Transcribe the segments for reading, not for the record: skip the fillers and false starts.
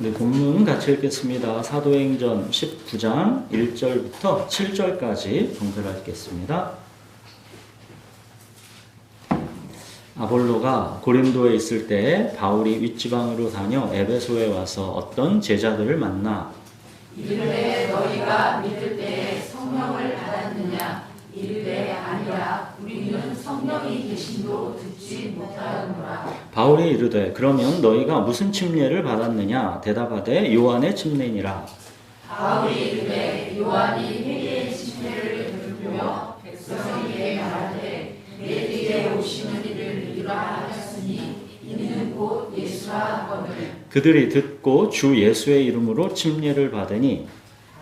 네, 본문 같이 읽겠습니다. 사도행전 19장 1절부터 7절까지 동그라 읽겠습니다. 아볼로가 고린도에 있을 때 바울이 윗지방으로 다녀 에베소에 와서 어떤 제자들을 만나 이르되 너희가 믿을 때에 성령을 받았느냐? 이르되 아니라 우리는 성령이 계심도 듣지 못하였노라. 바울이 이르되 그러면 너희가 무슨 침례를 받았느냐? 대답하되 요한의 침례니라. 바울이 이르되 요한이 회개의 침례를 베푸며 백성에게 말하되 내 뒤에 오시는 이를 믿으라 하셨으니 이는 곧 예수라 하거늘. 그들이 듣고 주 예수의 이름으로 침례를 받으니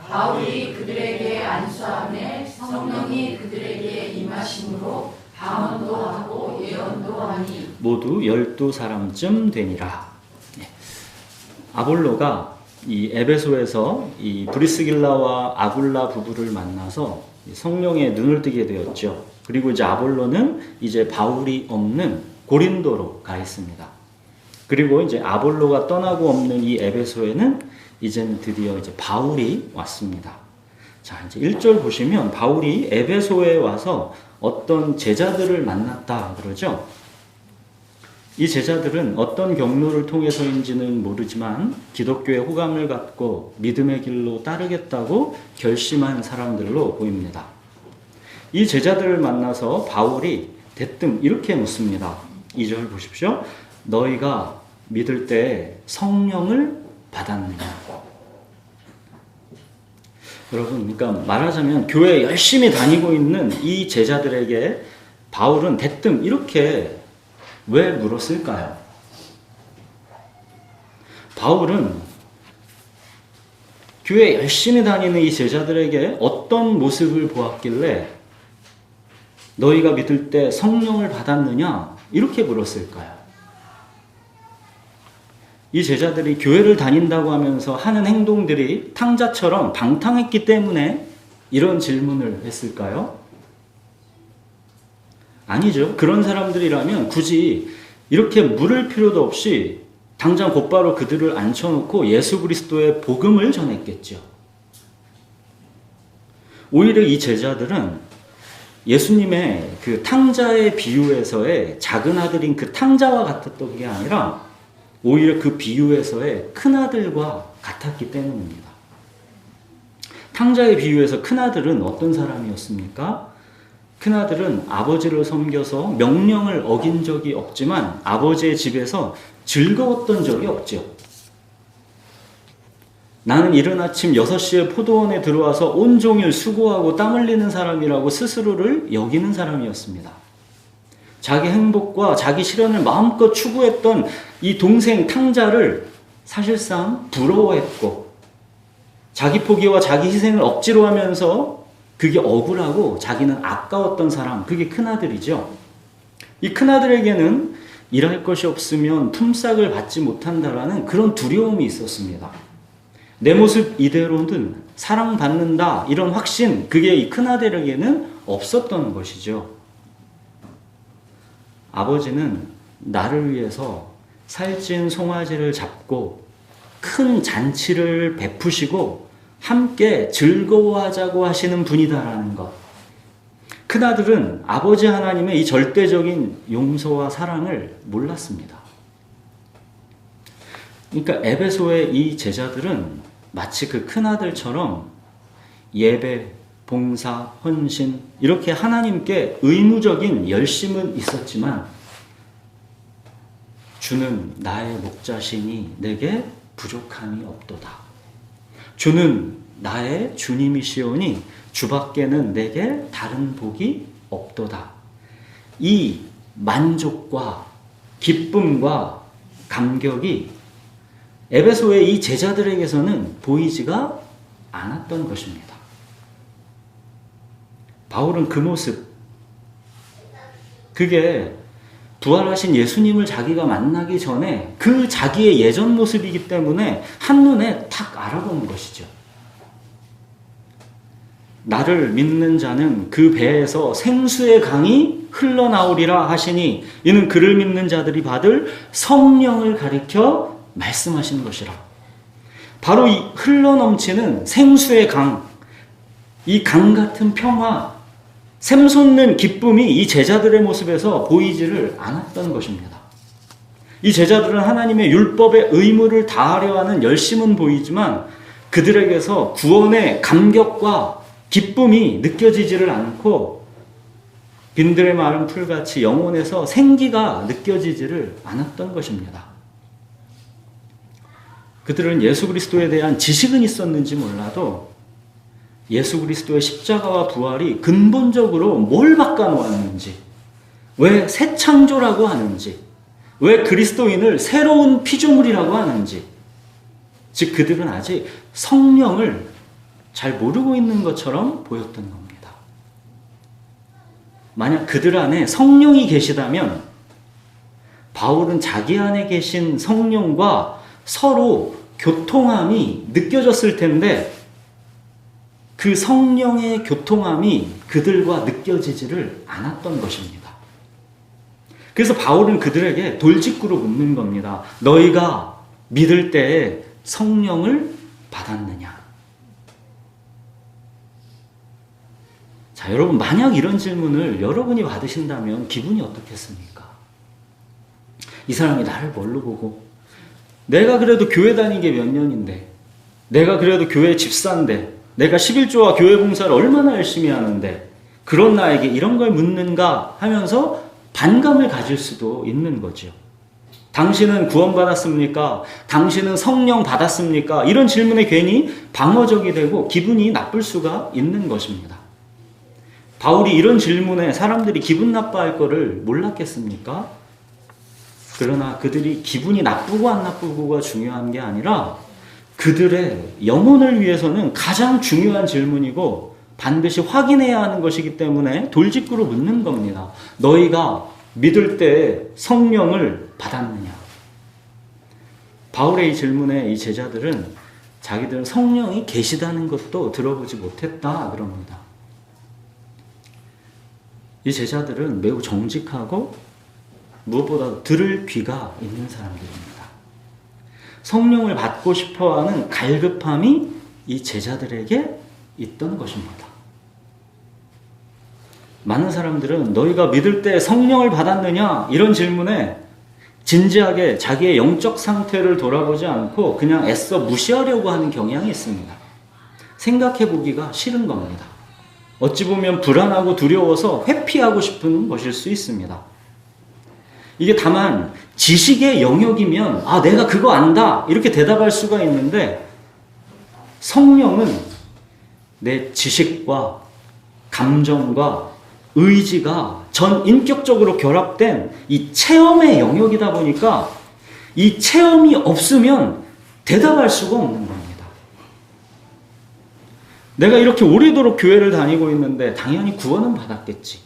바울이 그들에게 안수하매 성령이 그들에게 임하심으로 방언도 하고 예언도 하니 모두 12사람쯤 되니라. 아볼로가 이 에베소에서 이 브리스길라와 아굴라 부부를 만나서 성령의 눈을 뜨게 되었죠. 그리고 이제 아볼로는 이제 바울이 없는 고린도로 가 있습니다. 그리고 이제 아볼로가 떠나고 없는 이 에베소에는 이제는 드디어 이제 바울이 왔습니다. 자, 이제 1절 보시면 바울이 에베소에 와서 어떤 제자들을 만났다 그러죠. 이 제자들은 어떤 경로를 통해서인지는 모르지만 기독교의 호감을 갖고 믿음의 길로 따르겠다고 결심한 사람들로 보입니다. 이 제자들을 만나서 바울이 대뜸 이렇게 묻습니다. 2절 보십시오. 너희가 믿을 때 성령을 받았느냐? 여러분, 그러니까 말하자면 교회에 열심히 다니고 있는 이 제자들에게 바울은 대뜸 이렇게 왜 물었을까요? 바울은 교회에 열심히 다니는 이 제자들에게 어떤 모습을 보았길래 너희가 믿을 때 성령을 받았느냐? 이렇게 물었을까요? 이 제자들이 교회를 다닌다고 하면서 하는 행동들이 탕자처럼 방탕했기 때문에 이런 질문을 했을까요? 아니죠. 그런 사람들이라면 굳이 이렇게 물을 필요도 없이 당장 곧바로 그들을 앉혀놓고 예수 그리스도의 복음을 전했겠죠. 오히려 이 제자들은 예수님의 그 탕자의 비유에서의 작은 아들인 그 탕자와 같았던 게 아니라 오히려 그 비유에서의 큰아들과 같았기 때문입니다. 탕자의 비유에서 큰아들은 어떤 사람이었습니까? 큰아들은 아버지를 섬겨서 명령을 어긴 적이 없지만 아버지의 집에서 즐거웠던 적이 없죠. 나는 이른 아침 6시에 포도원에 들어와서 온종일 수고하고 땀 흘리는 사람이라고 스스로를 여기는 사람이었습니다. 자기 행복과 자기 실현을 마음껏 추구했던 이 동생 탕자를 사실상 부러워했고 자기 포기와 자기 희생을 억지로 하면서 그게 억울하고 자기는 아까웠던 사람, 그게 큰아들이죠. 이 큰아들에게는 일할 것이 없으면 품삯을 받지 못한다라는 그런 두려움이 있었습니다. 내 모습 이대로는 사랑받는다 이런 확신, 그게 이 큰아들에게는 없었던 것이죠. 아버지는 나를 위해서 살찐 송아지를 잡고 큰 잔치를 베푸시고 함께 즐거워하자고 하시는 분이다라는 것. 큰아들은 아버지 하나님의 이 절대적인 용서와 사랑을 몰랐습니다. 그러니까 에베소의 이 제자들은 마치 그 큰아들처럼 예배, 봉사, 헌신 이렇게 하나님께 의무적인 열심은 있었지만 주는 나의 목자시니 내게 부족함이 없도다. 주는 나의 주님이시오니 주밖에는 내게 다른 복이 없도다. 이 만족과 기쁨과 감격이 에베소의 이 제자들에게서는 보이지가 않았던 것입니다. 바울은 그 모습, 그게 부활하신 예수님을 자기가 만나기 전에 그 자기의 예전 모습이기 때문에 한눈에 탁 알아보는 것이죠. 나를 믿는 자는 그 배에서 생수의 강이 흘러나오리라 하시니 이는 그를 믿는 자들이 받을 성령을 가리켜 말씀하시는 것이라. 바로 이 흘러넘치는 생수의 강, 이 강 같은 평화, 샘솟는 기쁨이 이 제자들의 모습에서 보이지를 않았던 것입니다. 이 제자들은 하나님의 율법의 의무를 다하려 하는 열심은 보이지만 그들에게서 구원의 감격과 기쁨이 느껴지지를 않고 빈들의 마른 풀같이 영혼에서 생기가 느껴지지를 않았던 것입니다. 그들은 예수 그리스도에 대한 지식은 있었는지 몰라도 예수 그리스도의 십자가와 부활이 근본적으로 뭘 바꿔놓았는지, 왜 새 창조라고 하는지, 왜 그리스도인을 새로운 피조물이라고 하는지, 즉 그들은 아직 성령을 잘 모르고 있는 것처럼 보였던 겁니다. 만약 그들 안에 성령이 계시다면 바울은 자기 안에 계신 성령과 서로 교통함이 느껴졌을 텐데 그 성령의 교통함이 그들과 느껴지지를 않았던 것입니다. 그래서 바울은 그들에게 돌직구로 묻는 겁니다. 너희가 믿을 때에 성령을 받았느냐? 자, 여러분, 만약 이런 질문을 여러분이 받으신다면 기분이 어떻겠습니까? 이 사람이 나를 뭘로 보고, 내가 그래도 교회 다니게 몇 년인데, 내가 그래도 교회 집사인데, 내가 11조와 교회 봉사를 얼마나 열심히 하는데 그런 나에게 이런 걸 묻는가 하면서 반감을 가질 수도 있는 거죠. 당신은 구원받았습니까? 당신은 성령 받았습니까? 이런 질문에 괜히 방어적이 되고 기분이 나쁠 수가 있는 것입니다. 바울이 이런 질문에 사람들이 기분 나빠할 거를 몰랐겠습니까? 그러나 그들이 기분이 나쁘고 안 나쁘고가 중요한 게 아니라 그들의 영혼을 위해서는 가장 중요한 질문이고 반드시 확인해야 하는 것이기 때문에 돌직구로 묻는 겁니다. 너희가 믿을 때 성령을 받았느냐? 바울의 이 질문에 이 제자들은 자기들은 성령이 계시다는 것도 들어보지 못했다 그럽니다. 이 제자들은 매우 정직하고 무엇보다 들을 귀가 있는 사람들입니다. 성령을 받고 싶어하는 갈급함이 이 제자들에게 있던 것입니다. 많은 사람들은 너희가 믿을 때 성령을 받았느냐? 이런 질문에 진지하게 자기의 영적 상태를 돌아보지 않고 그냥 애써 무시하려고 하는 경향이 있습니다. 생각해 보기가 싫은 겁니다. 어찌 보면 불안하고 두려워서 회피하고 싶은 것일 수 있습니다. 이게 다만 지식의 영역이면 내가 그거 안다 이렇게 대답할 수가 있는데 성령은 내 지식과 감정과 의지가 전 인격적으로 결합된 이 체험의 영역이다 보니까 이 체험이 없으면 대답할 수가 없는 겁니다. 내가 이렇게 오래도록 교회를 다니고 있는데 당연히 구원은 받았겠지.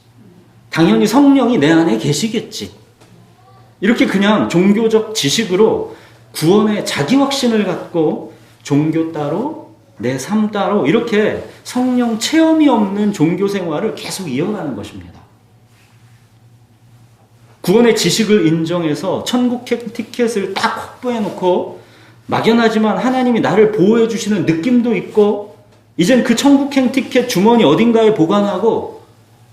당연히 성령이 내 안에 계시겠지. 이렇게 그냥 종교적 지식으로 구원의 자기 확신을 갖고 종교 따로 내 삶 따로 이렇게 성령 체험이 없는 종교 생활을 계속 이어가는 것입니다. 구원의 지식을 인정해서 천국 티켓을 딱 확보해 놓고 막연하지만 하나님이 나를 보호해 주시는 느낌도 있고 이젠 그 천국행 티켓 주머니 어딘가에 보관하고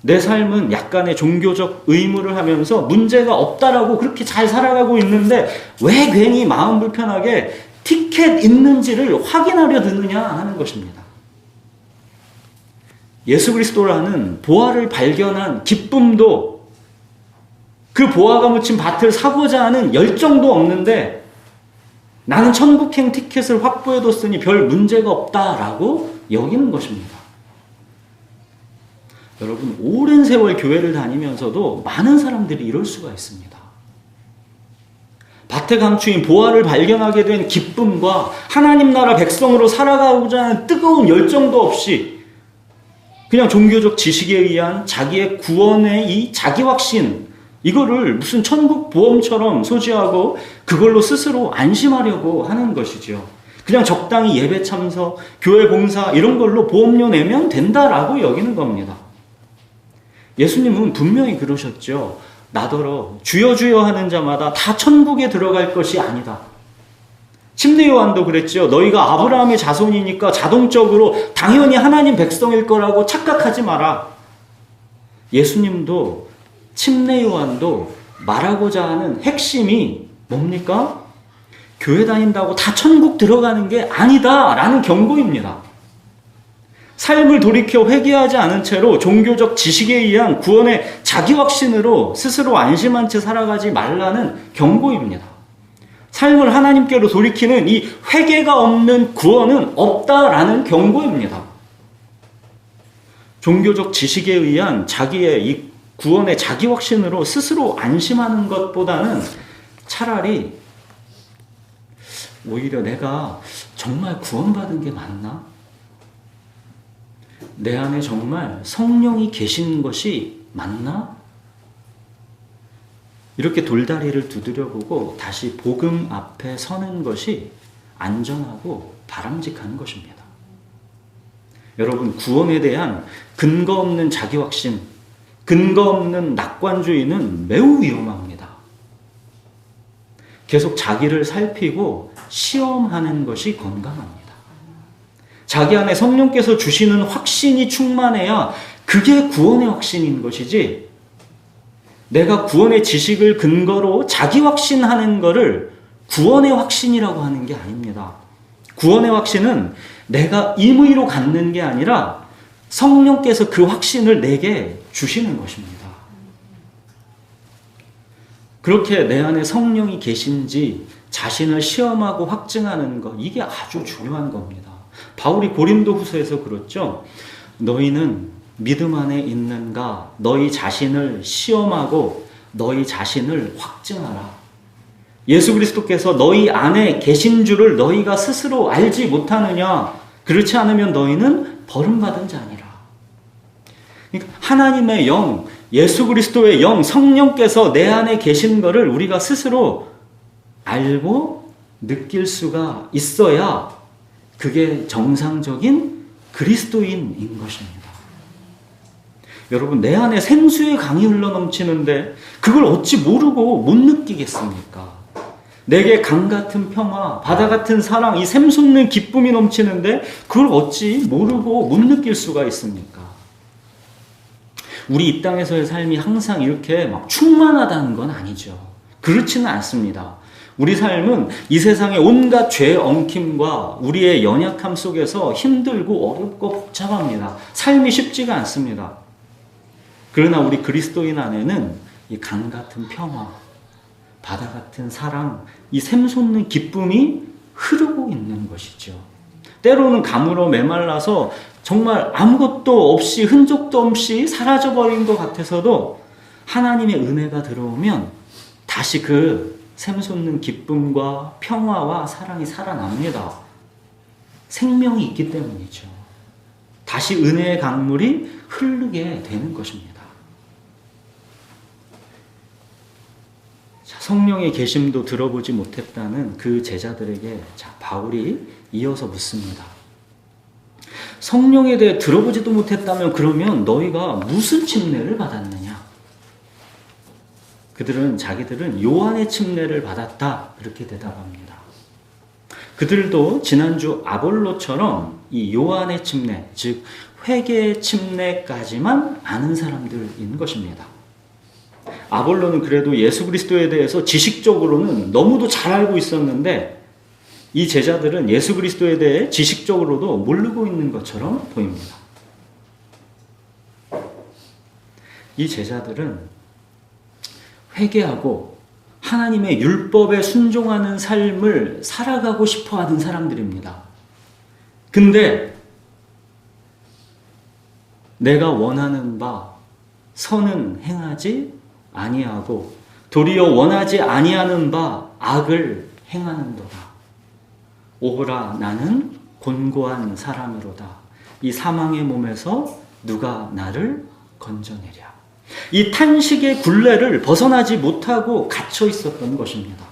내 삶은 약간의 종교적 의무를 하면서 문제가 없다라고 그렇게 잘 살아가고 있는데 왜 괜히 마음 불편하게 티켓 있는지를 확인하려 드느냐 하는 것입니다. 예수 그리스도라는 보화를 발견한 기쁨도 그 보화가 묻힌 밭을 사고자 하는 열정도 없는데 나는 천국행 티켓을 확보해뒀으니 별 문제가 없다라고 여기는 것입니다. 여러분, 오랜 세월 교회를 다니면서도 많은 사람들이 이럴 수가 있습니다. 밭에 감추인 보화를 발견하게 된 기쁨과 하나님 나라 백성으로 살아가고자 하는 뜨거운 열정도 없이 그냥 종교적 지식에 의한 자기의 구원의 이 자기 확신, 이거를 무슨 천국 보험처럼 소지하고 그걸로 스스로 안심하려고 하는 것이죠. 그냥 적당히 예배 참석, 교회 봉사 이런 걸로 보험료 내면 된다라고 여기는 겁니다. 예수님은 분명히 그러셨죠. 나더러 주여 주여 하는 자마다 다 천국에 들어갈 것이 아니다. 침례 요한도 그랬죠. 너희가 아브라함의 자손이니까 자동적으로 당연히 하나님 백성일 거라고 착각하지 마라. 예수님도 침례 요한도 말하고자 하는 핵심이 뭡니까? 교회 다닌다고 다 천국 들어가는 게 아니다라는 경고입니다. 삶을 돌이켜 회개하지 않은 채로 종교적 지식에 의한 구원의 자기 확신으로 스스로 안심한 채 살아가지 말라는 경고입니다. 삶을 하나님께로 돌이키는 이 회개가 없는 구원은 없다라는 경고입니다. 종교적 지식에 의한 자기의 이 구원의 자기 확신으로 스스로 안심하는 것보다는 차라리 오히려 내가 정말 구원받은 게 맞나? 내 안에 정말 성령이 계신 것이 맞나? 이렇게 돌다리를 두드려보고 다시 복음 앞에 서는 것이 안전하고 바람직한 것입니다. 여러분, 구원에 대한 근거 없는 자기 확신, 근거 없는 낙관주의는 매우 위험합니다. 계속 자기를 살피고 시험하는 것이 건강합니다. 자기 안에 성령께서 주시는 확신이 충만해야 그게 구원의 확신인 것이지, 내가 구원의 지식을 근거로 자기 확신하는 것을 구원의 확신이라고 하는 게 아닙니다. 구원의 확신은 내가 임의로 갖는 게 아니라 성령께서 그 확신을 내게 주시는 것입니다. 그렇게 내 안에 성령이 계신지 자신을 시험하고 확증하는 것, 이게 아주 중요한 겁니다. 바울이 고린도 후서에서 그렇죠. 너희는 믿음 안에 있는가? 너희 자신을 시험하고 너희 자신을 확증하라. 예수 그리스도께서 너희 안에 계신 줄을 너희가 스스로 알지 못하느냐? 그렇지 않으면 너희는 버림받은 자니라. 그러니까 하나님의 영, 예수 그리스도의 영, 성령께서 내 안에 계신 것을 우리가 스스로 알고 느낄 수가 있어야 그게 정상적인 그리스도인인 것입니다. 여러분, 내 안에 생수의 강이 흘러넘치는데 그걸 어찌 모르고 못 느끼겠습니까? 내게 강 같은 평화, 바다 같은 사랑, 이 샘솟는 기쁨이 넘치는데 그걸 어찌 모르고 못 느낄 수가 있습니까? 우리 이 땅에서의 삶이 항상 이렇게 막 충만하다는 건 아니죠. 그렇지는 않습니다. 우리 삶은 이 세상의 온갖 죄의 엉킴과 우리의 연약함 속에서 힘들고 어렵고 복잡합니다. 삶이 쉽지가 않습니다. 그러나 우리 그리스도인 안에는 이 강 같은 평화, 바다 같은 사랑, 이 샘솟는 기쁨이 흐르고 있는 것이죠. 때로는 가물어 메말라서 정말 아무것도 없이, 흔적도 없이 사라져버린 것 같아서도 하나님의 은혜가 들어오면 다시 그 샘솟는 기쁨과 평화와 사랑이 살아납니다. 생명이 있기 때문이죠. 다시 은혜의 강물이 흐르게 되는 것입니다. 성령의 계심도 들어보지 못했다는 그 제자들에게 바울이 이어서 묻습니다. 성령에 대해 들어보지도 못했다면 그러면 너희가 무슨 침례를 받았느냐? 그들은 자기들은 요한의 침례를 받았다, 그렇게 대답합니다. 그들도 지난주 아볼로처럼 이 요한의 침례, 즉 회개의 침례까지만 아는 사람들인 것입니다. 아볼로는 그래도 예수 그리스도에 대해서 지식적으로는 너무도 잘 알고 있었는데 이 제자들은 예수 그리스도에 대해 지식적으로도 모르고 있는 것처럼 보입니다. 이 제자들은 회개하고 하나님의 율법에 순종하는 삶을 살아가고 싶어하는 사람들입니다. 근데 내가 원하는 바 선은 행하지 아니하고 도리어 원하지 아니하는 바 악을 행하는도다. 오호라, 나는 곤고한 사람이로다. 이 사망의 몸에서 누가 나를 건져내랴. 이 탄식의 굴레를 벗어나지 못하고 갇혀 있었던 것입니다.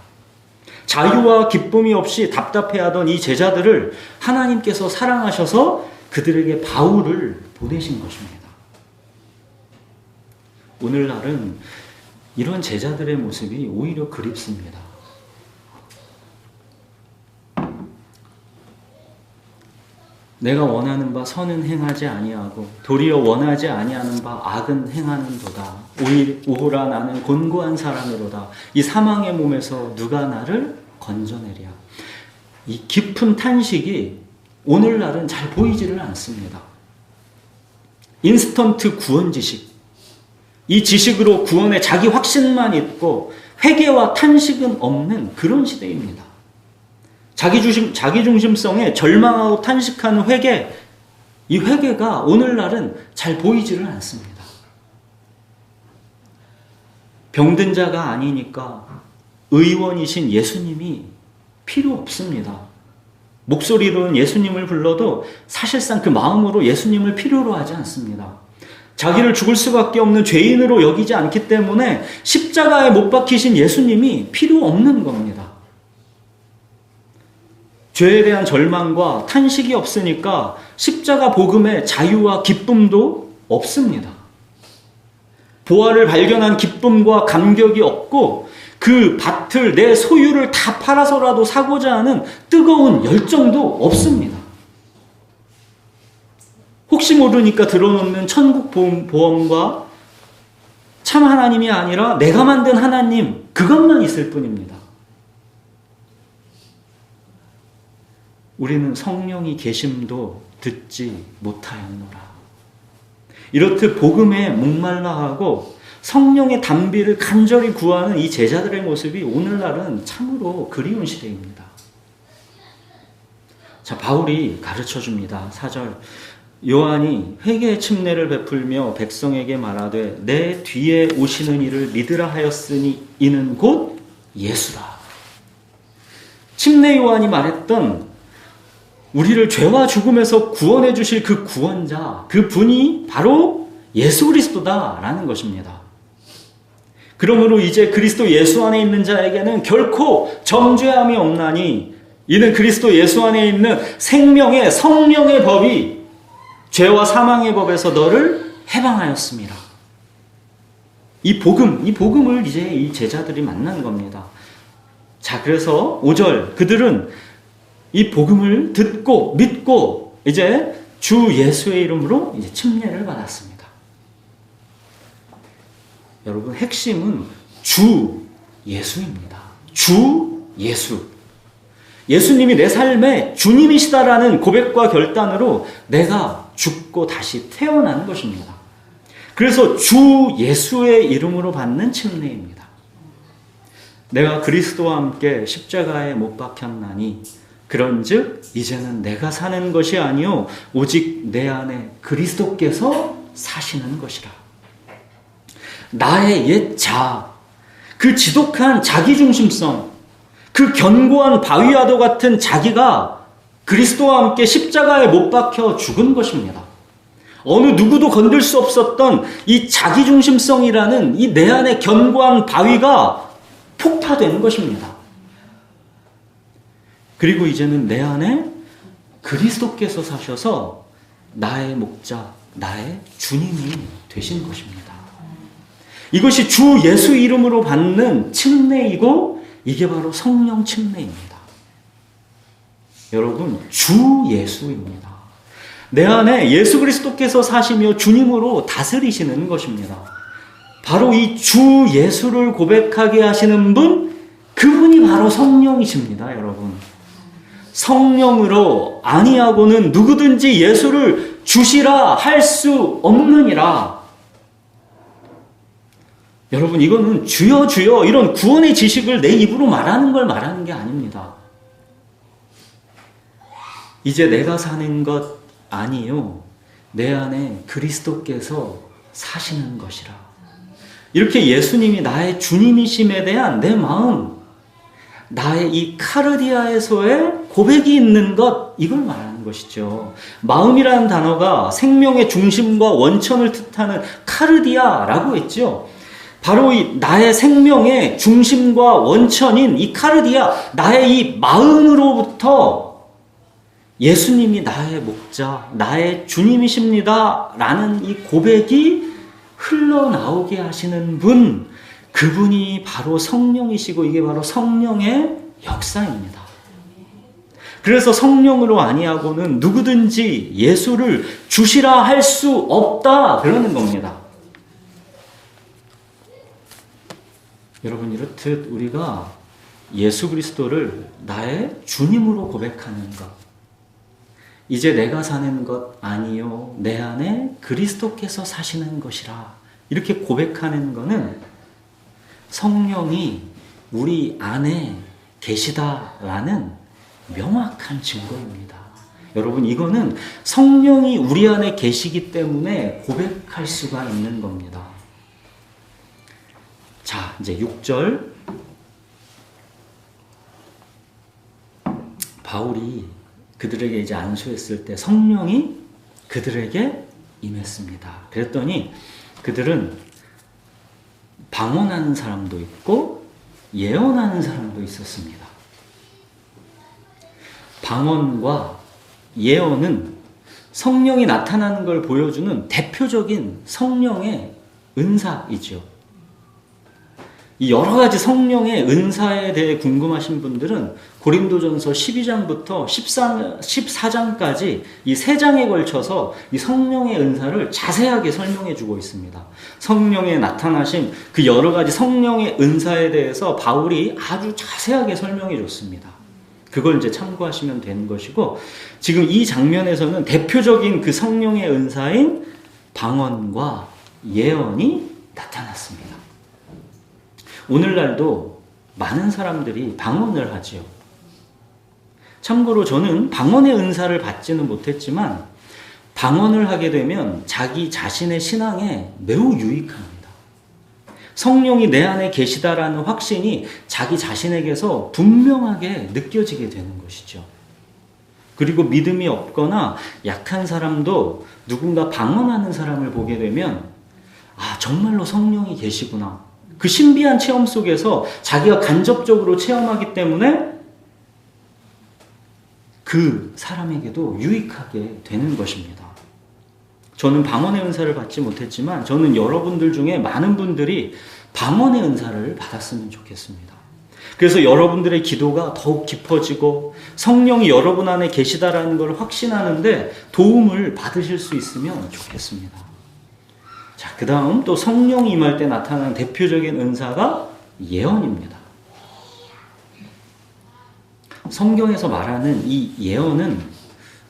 자유와 기쁨이 없이 답답해하던 이 제자들을 하나님께서 사랑하셔서 그들에게 바울을 보내신 것입니다. 오늘날은 이런 제자들의 모습이 오히려 그립습니다. 내가 원하는 바 선은 행하지 아니하고 도리어 원하지 아니하는 바 악은 행하는도다. 오호라 나는 곤고한 사람이로다. 이 사망의 몸에서 누가 나를 건져내랴. 이 깊은 탄식이 오늘날은 잘 보이지를 않습니다. 인스턴트 구원 지식. 이 지식으로 구원의 자기 확신만 있고 회개와 탄식은 없는 그런 시대입니다. 자기 중심성에 절망하고 탄식하는 회개, 이 회개가 오늘날은 잘 보이지를 않습니다. 병든 자가 아니니까 의원이신 예수님이 필요 없습니다. 목소리로는 예수님을 불러도 사실상 그 마음으로 예수님을 필요로 하지 않습니다. 자기를 죽을 수밖에 없는 죄인으로 여기지 않기 때문에 십자가에 못 박히신 예수님이 필요 없는 겁니다. 죄에 대한 절망과 탄식이 없으니까 십자가 복음의 자유와 기쁨도 없습니다. 보화를 발견한 기쁨과 감격이 없고 그 밭을 내 소유를 다 팔아서라도 사고자 하는 뜨거운 열정도 없습니다. 혹시 모르니까 들어놓는 천국 보험과 참 하나님이 아니라 내가 만든 하나님, 그것만 있을 뿐입니다. 우리는 성령이 계심도 듣지 못하였노라. 이렇듯 복음에 목말라하고 성령의 담비를 간절히 구하는 이 제자들의 모습이 오늘날은 참으로 그리운 시대입니다. 자, 바울이 가르쳐 줍니다. 4절. 요한이 회개의 침례를 베풀며 백성에게 말하되 내 뒤에 오시는 이를 믿으라 하였으니 이는 곧 예수라. 침례 요한이 말했던 우리를 죄와 죽음에서 구원해 주실 그 구원자, 그 분이 바로 예수 그리스도다라는 것입니다. 그러므로 이제 그리스도 예수 안에 있는 자에게는 결코 정죄함이 없나니 이는 그리스도 예수 안에 있는 생명의 성령의 법이 죄와 사망의 법에서 너를 해방하였습니다. 이 복음을 이제 이 제자들이 만난 겁니다. 자, 그래서 5절 그들은 이 복음을 듣고 믿고 이제 주 예수의 이름으로 이제 침례를 받았습니다. 여러분, 핵심은 주 예수입니다. 주 예수. 예수님이 내 삶의 주님이시다라는 고백과 결단으로 내가 죽고 다시 태어난 것입니다. 그래서 주 예수의 이름으로 받는 침례입니다. 내가 그리스도와 함께 십자가에 못 박혔나니 그런즉 이제는 내가 사는 것이 아니요 오직 내 안에 그리스도께서 사시는 것이라. 나의 옛 자아, 그 지독한 자기중심성, 그 견고한 바위와도 같은 자기가 그리스도와 함께 십자가에 못 박혀 죽은 것입니다. 어느 누구도 건들 수 없었던 이 자기중심성이라는 이 내 안의 견고한 바위가 폭파되는 것입니다. 그리고 이제는 내 안에 그리스도께서 사셔서 나의 목자, 나의 주님이 되신 것입니다. 이것이 주 예수 이름으로 받는 침례이고 이게 바로 성령 침례입니다. 여러분, 주 예수입니다. 내 안에 예수 그리스도께서 사시며 주님으로 다스리시는 것입니다. 바로 이 주 예수를 고백하게 하시는 분, 그분이 바로 성령이십니다, 여러분. 성령으로 아니하고는 누구든지 예수를 주시라 할 수 없느니라. 여러분, 이거는 주여 주여 이런 구원의 지식을 내 입으로 말하는 걸 말하는 게 아닙니다. 이제 내가 사는 것 아니요 내 안에 그리스도께서 사시는 것이라. 이렇게 예수님이 나의 주님이심에 대한 내 마음, 나의 이 카르디아에서의 고백이 있는 것, 이걸 말하는 것이죠. 마음이라는 단어가 생명의 중심과 원천을 뜻하는 카르디아라고 했죠. 바로 이 나의 생명의 중심과 원천인 이 카르디아, 나의 이 마음으로부터 예수님이 나의 목자, 나의 주님이십니다 라는 이 고백이 흘러나오게 하시는 분, 그분이 바로 성령이시고 이게 바로 성령의 역사입니다. 그래서 성령으로 아니하고는 누구든지 예수를 주시라 할 수 없다. 그러는 겁니다. 여러분, 이렇듯 우리가 예수 그리스도를 나의 주님으로 고백하는 것, 이제 내가 사는 것 아니요 내 안에 그리스도께서 사시는 것이라, 이렇게 고백하는 것은 성령이 우리 안에 계시다라는 명확한 증거입니다. 여러분, 이거는 성령이 우리 안에 계시기 때문에 고백할 수가 있는 겁니다. 자, 이제 6절. 바울이 그들에게 이제 안수했을 때 성령이 그들에게 임했습니다. 그랬더니 그들은 방언하는 사람도 있고 예언하는 사람도 있었습니다. 방언과 예언은 성령이 나타나는 걸 보여주는 대표적인 성령의 은사이죠. 이 여러 가지 성령의 은사에 대해 궁금하신 분들은 고린도전서 12장부터 14장까지 이 3장에 걸쳐서 이 성령의 은사를 자세하게 설명해 주고 있습니다. 성령의 나타나심, 그 여러 가지 성령의 은사에 대해서 바울이 아주 자세하게 설명해 줬습니다. 그걸 이제 참고하시면 되는 것이고, 지금 이 장면에서는 대표적인 그 성령의 은사인 방언과 예언이 나타났습니다. 오늘날도 많은 사람들이 방언을 하지요. 참고로 저는 방언의 은사를 받지는 못했지만 방언을 하게 되면 자기 자신의 신앙에 매우 유익합니다. 성령이 내 안에 계시다라는 확신이 자기 자신에게서 분명하게 느껴지게 되는 것이죠. 그리고 믿음이 없거나 약한 사람도 누군가 방언하는 사람을 보게 되면 아, 정말로 성령이 계시구나. 그 신비한 체험 속에서 자기가 간접적으로 체험하기 때문에 그 사람에게도 유익하게 되는 것입니다. 저는 방언의 은사를 받지 못했지만 저는 여러분들 중에 많은 분들이 방언의 은사를 받았으면 좋겠습니다. 그래서 여러분들의 기도가 더욱 깊어지고 성령이 여러분 안에 계시다라는 걸 확신하는데 도움을 받으실 수 있으면 좋겠습니다. 자, 그 다음 또 성령이 임할 때 나타나는 대표적인 은사가 예언입니다. 성경에서 말하는 이 예언은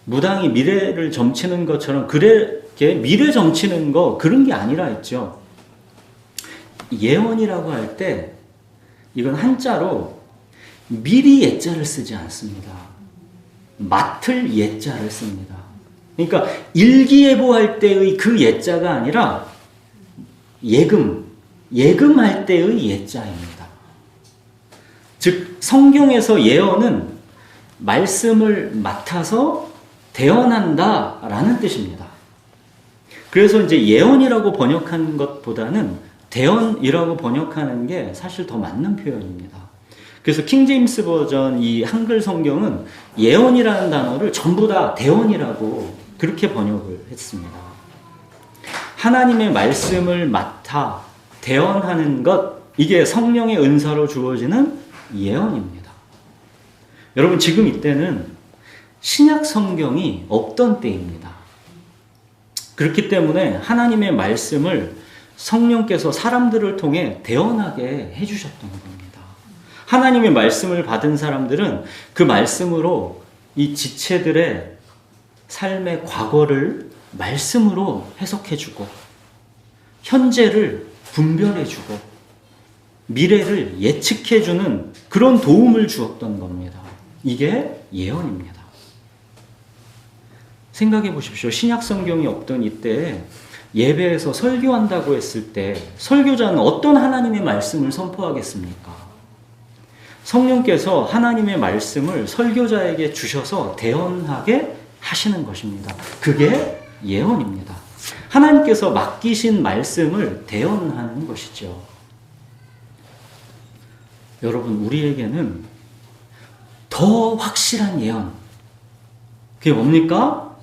무당이 미래를 점치는 것처럼 그렇게 미래 점치는 거 그런 게 아니라 했죠. 예언이라고 할 때 이건 한자로 미리 예자를 쓰지 않습니다. 맡을 예자를 씁니다. 그러니까 일기예보할 때의 그 예자가 아니라 예금할 때의 예자입니다. 즉 성경에서 예언은 말씀을 맡아서 대언한다라는 뜻입니다. 그래서 이제 예언이라고 번역하는 것보다는 대언이라고 번역하는 게 사실 더 맞는 표현입니다. 그래서 킹제임스 버전 이 한글 성경은 예언이라는 단어를 전부 다 대언이라고 그렇게 번역을 했습니다. 하나님의 말씀을 맡아 대언하는 것, 이게 성령의 은사로 주어지는 예언입니다. 여러분, 지금 이때는 신약 성경이 없던 때입니다. 그렇기 때문에 하나님의 말씀을 성령께서 사람들을 통해 대언하게 해주셨던 겁니다. 하나님의 말씀을 받은 사람들은 그 말씀으로 이 지체들의 삶의 과거를 말씀으로 해석해주고 현재를 분별해주고 미래를 예측해주는 그런 도움을 주었던 겁니다. 이게 예언입니다. 생각해 보십시오. 신약 성경이 없던 이때 예배에서 설교한다고 했을 때 설교자는 어떤 하나님의 말씀을 선포하겠습니까? 성령께서 하나님의 말씀을 설교자에게 주셔서 대언하게 하시는 것입니다. 그게 예언입니다. 하나님께서 맡기신 말씀을 대언하는 것이죠. 여러분, 우리에게는 더 확실한 예언, 그게 뭡니까?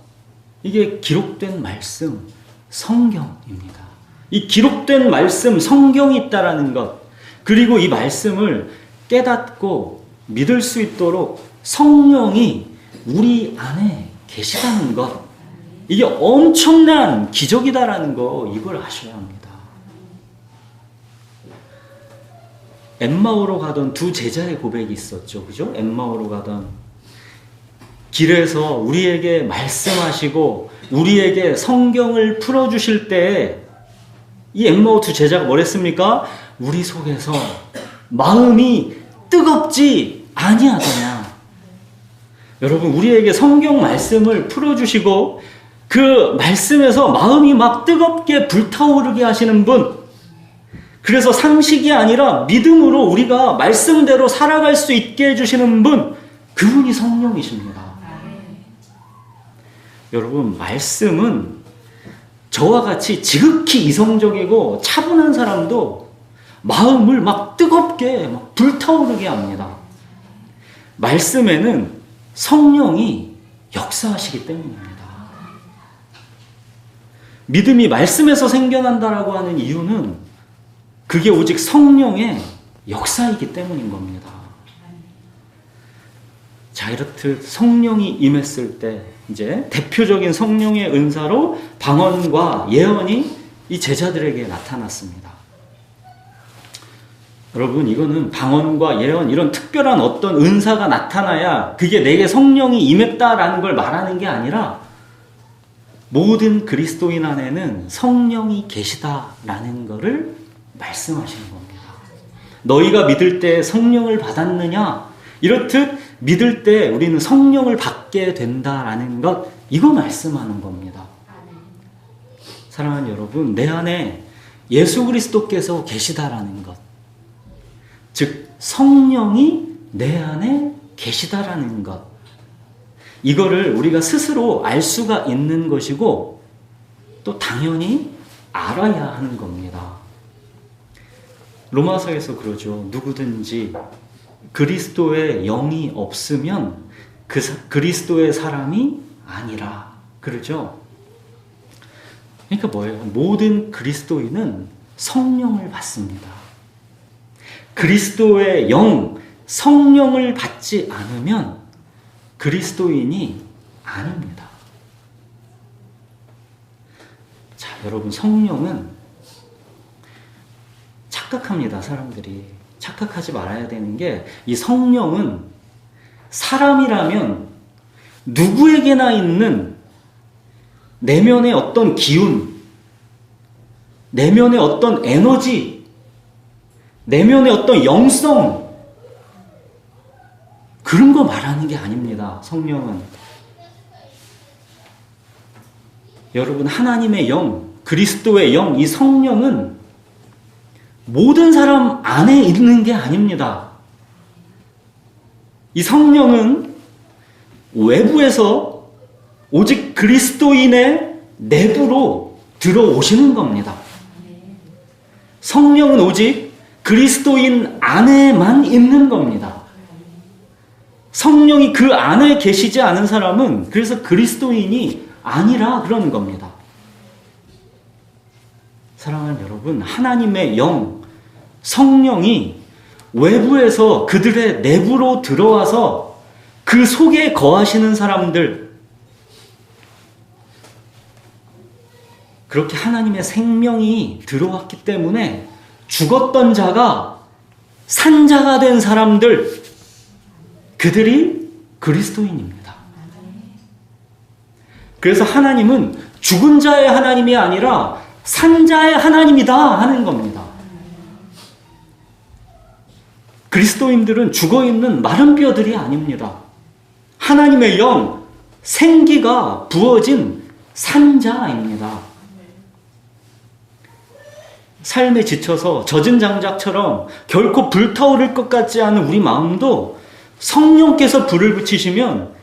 이게 기록된 말씀, 성경입니다. 이 기록된 말씀, 성경이 있다라는 것, 그리고 이 말씀을 깨닫고 믿을 수 있도록 성령이 우리 안에 계시다는 것, 이게 엄청난 기적이다라는 거, 이걸 아셔야 합니다. 엠마오로 가던 두 제자의 고백이 있었죠. 그죠? 엠마오로 가던 길에서 우리에게 말씀하시고 우리에게 성경을 풀어주실 때 이 엠마오 두 제자가 뭐랬습니까? 우리 속에서 마음이 뜨겁지 아니하더냐. 여러분, 우리에게 성경 말씀을 풀어주시고 그 말씀에서 마음이 막 뜨겁게 불타오르게 하시는 분, 그래서 상식이 아니라 믿음으로 우리가 말씀대로 살아갈 수 있게 해주시는 분, 그분이 성령이십니다. 여러분, 말씀은 저와 같이 지극히 이성적이고 차분한 사람도 마음을 막 뜨겁게 막 불타오르게 합니다. 말씀에는 성령이 역사하시기 때문입니다. 믿음이 말씀에서 생겨난다라고 하는 이유는 그게 오직 성령의 역사이기 때문인 겁니다. 자, 이렇듯 성령이 임했을 때 이제 대표적인 성령의 은사로 방언과 예언이 이 제자들에게 나타났습니다. 여러분, 이거는 방언과 예언, 이런 특별한 어떤 은사가 나타나야 그게 내게 성령이 임했다라는 걸 말하는 게 아니라 모든 그리스도인 안에는 성령이 계시다라는 것을 말씀하시는 겁니다. 너희가 믿을 때 성령을 받았느냐? 이렇듯 믿을 때 우리는 성령을 받게 된다라는 것, 이거 말씀하는 겁니다. 사랑하는 여러분, 내 안에 예수 그리스도께서 계시다라는 것, 즉 성령이 내 안에 계시다라는 것, 이거를 우리가 스스로 알 수가 있는 것이고 또 당연히 알아야 하는 겁니다. 로마서에서 그러죠. 누구든지 그리스도의 영이 없으면 그리스도의 사람이 아니라, 그러죠. 그러니까 뭐예요? 모든 그리스도인은 성령을 받습니다. 그리스도의 영, 성령을 받지 않으면 그리스도인이 아닙니다. 자, 여러분, 성령은 착각합니다. 사람들이 착각하지 말아야 되는 게, 이 성령은 사람이라면 누구에게나 있는 내면의 어떤 기운, 내면의 어떤 에너지, 내면의 어떤 영성, 그런 거 말하는 게 아닙니다. 성령은. 여러분, 하나님의 영, 그리스도의 영, 이 성령은 모든 사람 안에 있는 게 아닙니다. 이 성령은 외부에서 오직 그리스도인의 내부로 들어오시는 겁니다. 성령은 오직 그리스도인 안에만 있는 겁니다. 성령이 그 안에 계시지 않은 사람은 그래서 그리스도인이 아니라 그러는 겁니다. 사랑하는 여러분, 하나님의 영, 성령이 외부에서 그들의 내부로 들어와서 그 속에 거하시는 사람들, 그렇게 하나님의 생명이 들어왔기 때문에 죽었던 자가 산 자가 된 사람들, 그들이 그리스도인입니다. 그래서 하나님은 죽은 자의 하나님이 아니라 산 자의 하나님이다 하는 겁니다. 그리스도인들은 죽어있는 마른 뼈들이 아닙니다. 하나님의 영, 생기가 부어진 산 자입니다. 삶에 지쳐서 젖은 장작처럼 결코 불타오를 것 같지 않은 우리 마음도 성령께서 불을 붙이시면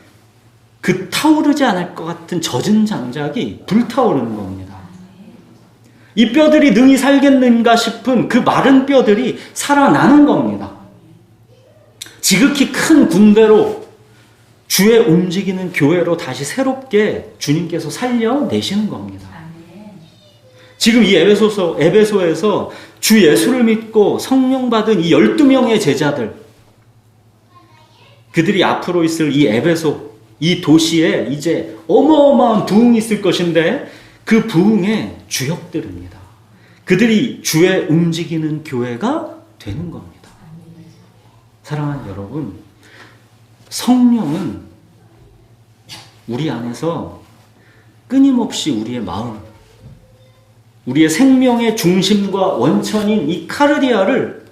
그 타오르지 않을 것 같은 젖은 장작이 불타오르는 겁니다. 이 뼈들이 능히 살겠는가 싶은 그 마른 뼈들이 살아나는 겁니다. 지극히 큰 군대로, 주의 움직이는 교회로 다시 새롭게 주님께서 살려내시는 겁니다. 지금 이 에베소에서 주 예수를 믿고 성령 받은 이 12명의 제자들, 그들이 앞으로 있을 이 에베소, 이 도시에 이제 어마어마한 부흥이 있을 것인데 그 부흥의 주역들입니다. 그들이 주의 움직이는 교회가 되는 겁니다. 사랑하는 여러분, 성령은 우리 안에서 끊임없이 우리의 마음, 우리의 생명의 중심과 원천인 이 카르디아를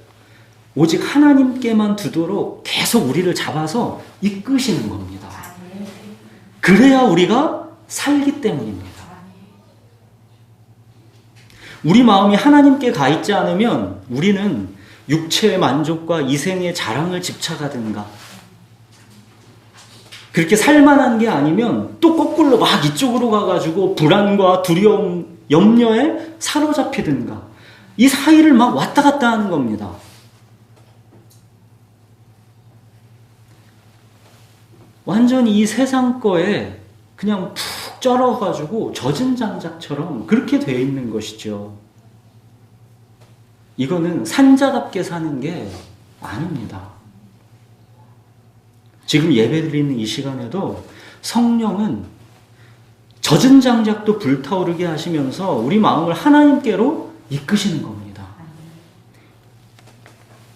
오직 하나님께만 두도록 계속 우리를 잡아서 이끄시는 겁니다. 그래야 우리가 살기 때문입니다. 우리 마음이 하나님께 가 있지 않으면 우리는 육체의 만족과 이생의 자랑을 집착하든가 그렇게 살만한 게 아니면 또 거꾸로 막 이쪽으로 가가지고 불안과 두려움, 염려에 사로잡히든가 이 사이를 막 왔다 갔다 하는 겁니다. 완전히 이 세상 거에 그냥 푹 쩔어가지고 젖은 장작처럼 그렇게 되어 있는 것이죠. 이거는 산자답게 사는 게 아닙니다. 지금 예배 드리는 이 시간에도 성령은 젖은 장작도 불타오르게 하시면서 우리 마음을 하나님께로 이끄시는 겁니다.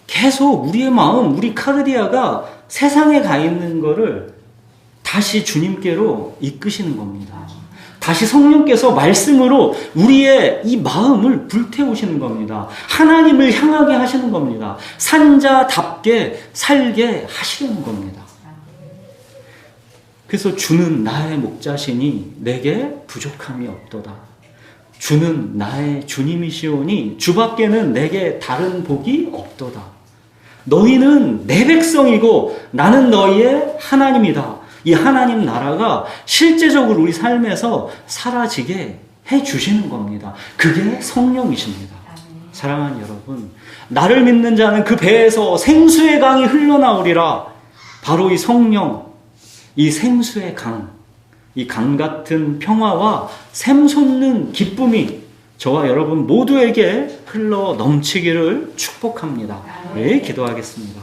계속 우리의 마음, 우리 카르디아가 세상에 가 있는 거를 다시 주님께로 이끄시는 겁니다. 다시 성령께서 말씀으로 우리의 이 마음을 불태우시는 겁니다. 하나님을 향하게 하시는 겁니다. 산자답게 살게 하시는 겁니다. 그래서 주는 나의 목자시니 내게 부족함이 없도다. 주는 나의 주님이시오니 주밖에는 내게 다른 복이 없도다. 너희는 내 백성이고 나는 너희의 하나님이다. 이 하나님 나라가 실제적으로 우리 삶에서 사라지게 해주시는 겁니다. 그게 성령이십니다. 사랑하는 여러분, 나를 믿는 자는 그 배에서 생수의 강이 흘러나오리라. 바로 이 성령, 이 생수의 강, 이 강 같은 평화와 샘솟는 기쁨이 저와 여러분 모두에게 흘러 넘치기를 축복합니다. 네, 기도하겠습니다.